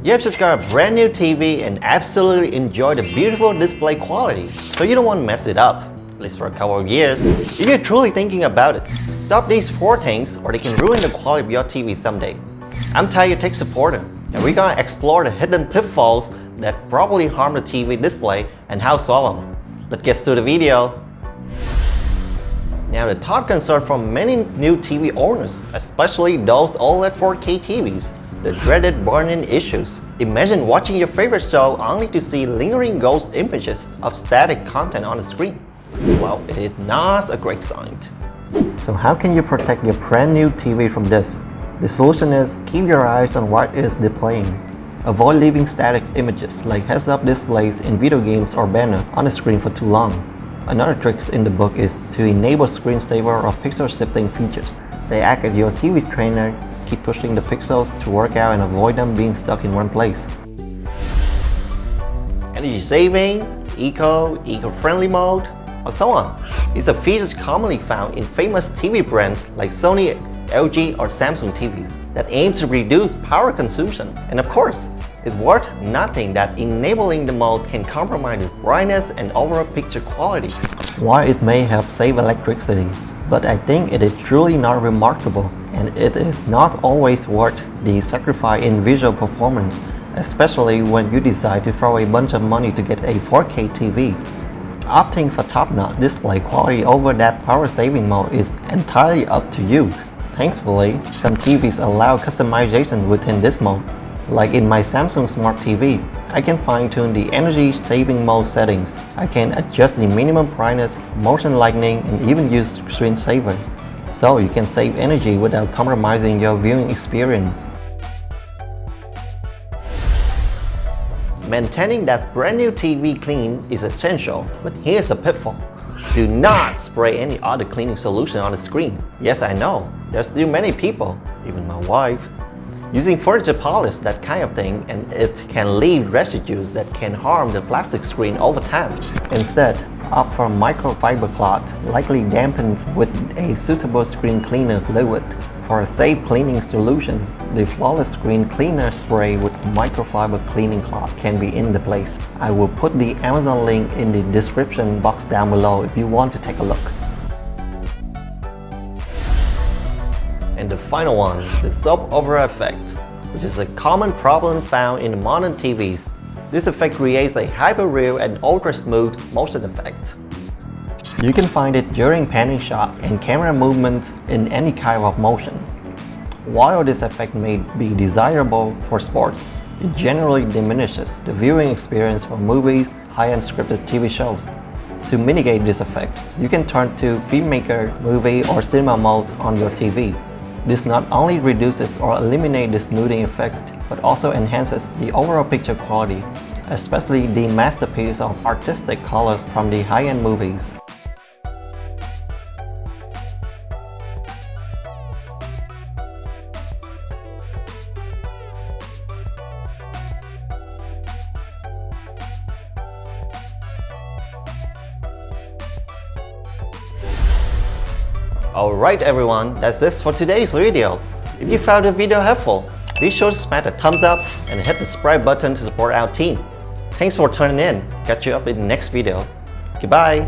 You have just got a brand new TV and absolutely enjoy the beautiful display quality, so you don't want to mess it up, at least for a couple of years. If you're truly thinking about it, stop these 4 things or they can ruin the quality of your TV someday. I'm Ty, your tech supporter, and we're gonna explore the hidden pitfalls that probably harm the TV display and how to solve them. Let's get to the video. Now, the top concern for many new TV owners, especially those OLED 4K TVs, the dreaded burn-in issues. Imagine watching your favorite show only to see lingering ghost images of static content on the screen. Well, it is not a great sign. So how can you protect your brand new TV from this? The solution is keep your eyes on what is displaying. Avoid leaving static images like heads-up displays in video games or banners on the screen for too long. Another trick in the book is to enable screensaver or pixel shifting features. They act as your TV's trainer, keep pushing the pixels to work out and avoid them being stuck in one place. Energy saving, eco-friendly mode, or so on. These are features commonly found in famous TV brands like Sony, LG, or Samsung TVs that aim to reduce power consumption. And of course, it's worth noting that enabling the mode can compromise its brightness and overall picture quality. While it may have saved electricity, but I think it is truly not remarkable, and it is not always worth the sacrifice in visual performance, especially when you decide to throw a bunch of money to get a 4K TV. Opting for top-notch display quality over that power-saving mode is entirely up to you. Thankfully, some TVs allow customization within this mode. Like in my Samsung Smart TV, I can fine-tune the energy-saving mode settings. I can adjust the minimum brightness, motion lightning, and even use screensaver. So you can save energy without compromising your viewing experience. Maintaining that brand new TV clean is essential, but here's a pitfall. Do not spray any other cleaning solution on the screen. Yes, I know, there's still many people, even my wife, using furniture polish, that kind of thing, and it can leave residues that can harm the plastic screen over time. Instead, opt for microfiber cloth, likely dampened with a suitable screen cleaner fluid. For a safe cleaning solution, the flawless screen cleaner spray with microfiber cleaning cloth can be in the place. I will put the Amazon link in the description box down below if you want to take a look. And the final one, the soap opera effect, which is a common problem found in modern TVs. This effect creates a hyper-real and ultra-smooth motion effect. You can find it during panning shots and camera movements in any kind of motions. While this effect may be desirable for sports, it generally diminishes the viewing experience for movies, high-end scripted TV shows. To mitigate this effect, you can turn to filmmaker, movie, or cinema mode on your TV. This not only reduces or eliminates the smoothing effect, but also enhances the overall picture quality, especially the masterpiece of artistic colors from the high-end movies. Alright everyone, that's it for today's video. If you found the video helpful, be sure to smash the thumbs up and hit the subscribe button to support our team. Thanks for tuning in. Catch you up in the next video. Goodbye.